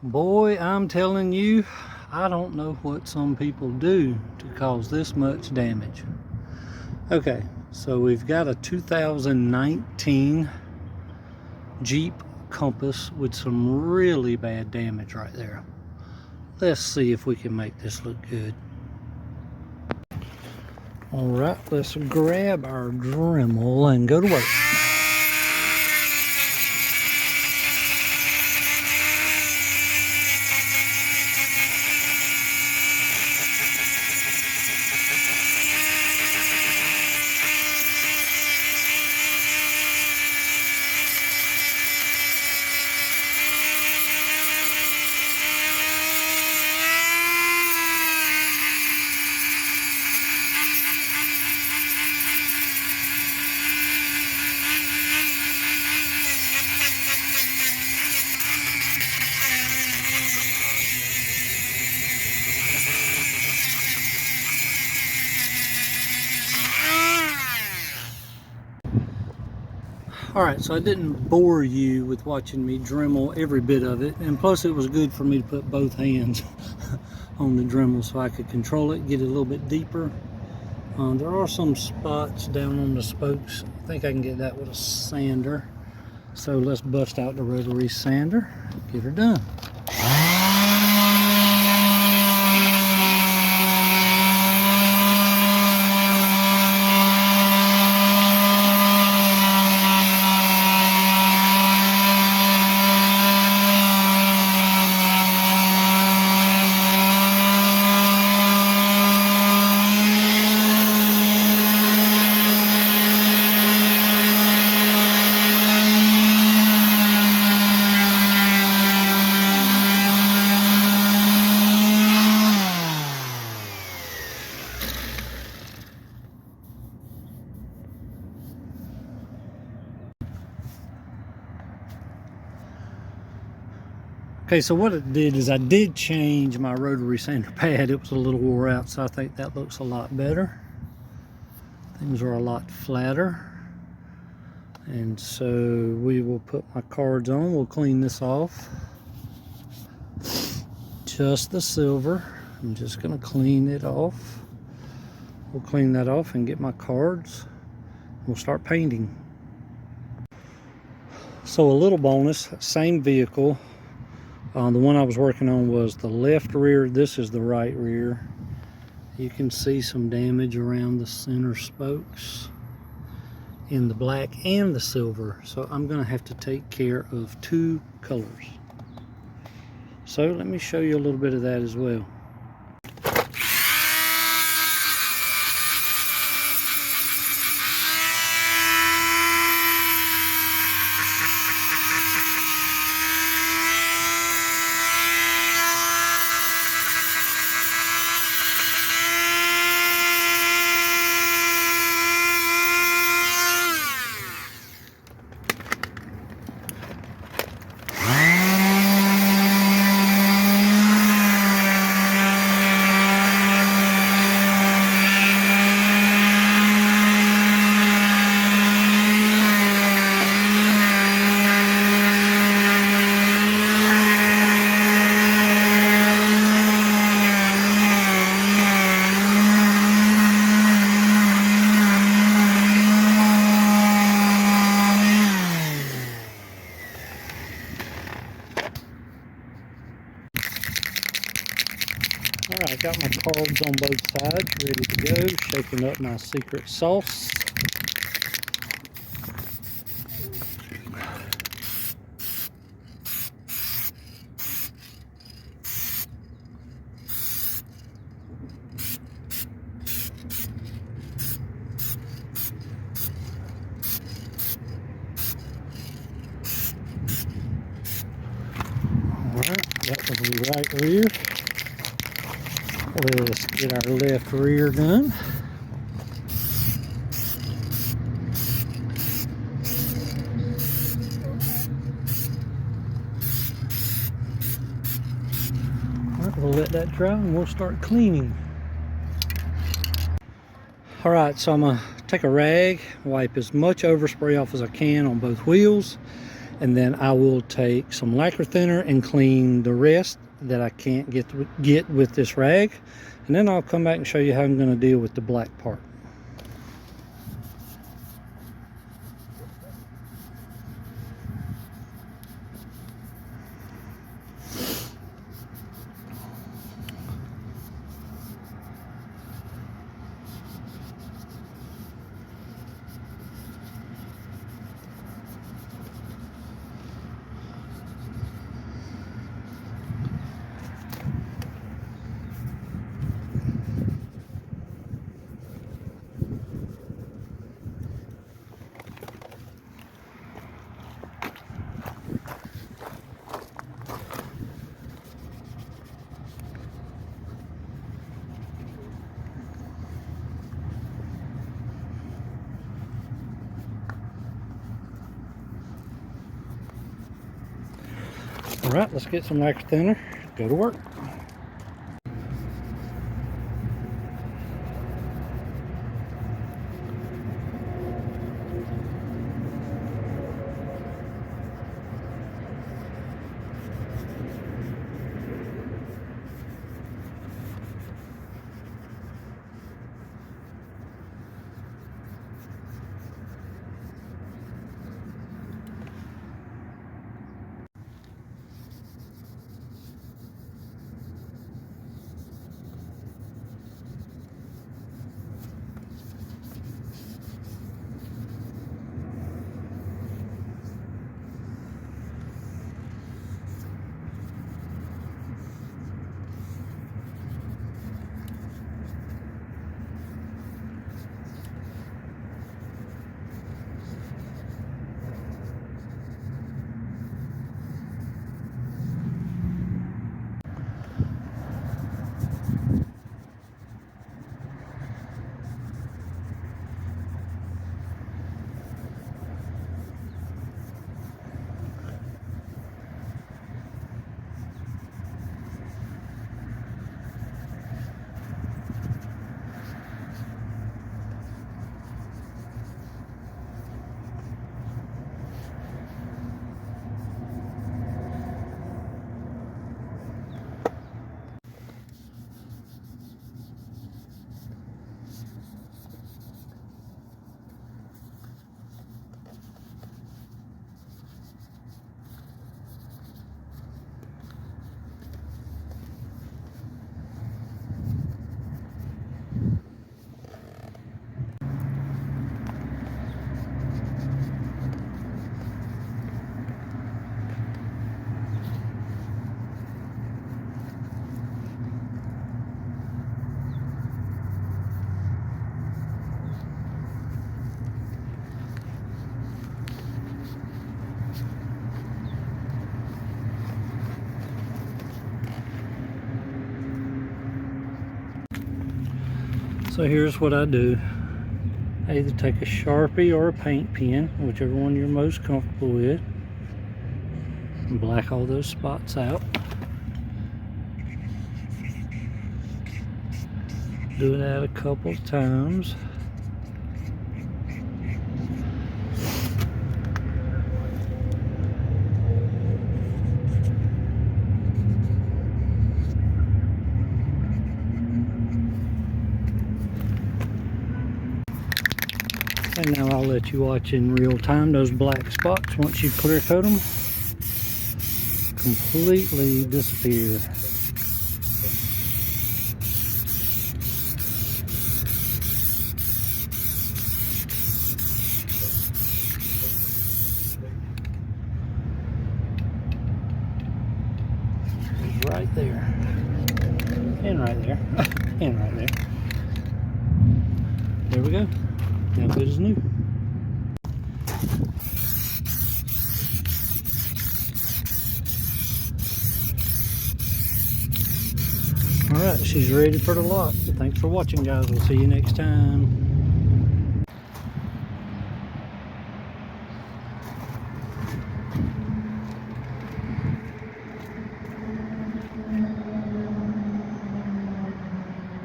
Boy, I'm telling you, I don't know what some people do to cause this much damage. Okay, so we've got a 2019 Jeep Compass with some really bad damage right there. Let's see if we can make this look good. All right, let's grab our Dremel and go to work. Alright, so I didn't bore you with watching me Dremel every bit of it, and plus it was good for me to put both hands on the Dremel so I could control it, get it a little bit deeper. There are some spots down on the spokes. I think I can get that with a sander. So let's bust out the rotary sander, get her done. Okay, so what it did is I did change my rotary sander pad. It was a little wore out, so I think that looks a lot better. Things are a lot flatter. And so we will put my cards on. We'll clean this off. Just the silver. I'm just gonna clean it off. We'll clean that off and get my cards. We'll start painting. So a little bonus, same vehicle. The one I was working on was the left rear. This is the right rear. You can see some damage around the center spokes in the black and the silver. So I'm going to have to take care of two colors. So let me show you a little bit of that as well. Alright, I got my cards on both sides, ready to go, shaking up my secret sauce. Alright, that was the right rear. Let's get our left rear done. Alright, we'll let that dry and we'll start cleaning. Alright, so I'm going to take a rag, wipe as much overspray off as I can on both wheels, and then I will take some lacquer thinner and clean the rest that I can't get with this rag, and then I'll come back and show you how I'm going to deal with the black part. All right, let's get some lacquer thinner, go to work. So here's what I do. I either take a Sharpie or a paint pen, whichever one you're most comfortable with, and black all those spots out. Do that a couple times. And now I'll let you watch in real time those black spots, once you clear coat them, completely disappear. Right there, and right there, and right there. There we go. Now good as new. Alright, she's ready for the lot. Thanks for watching, guys. We'll see you next time.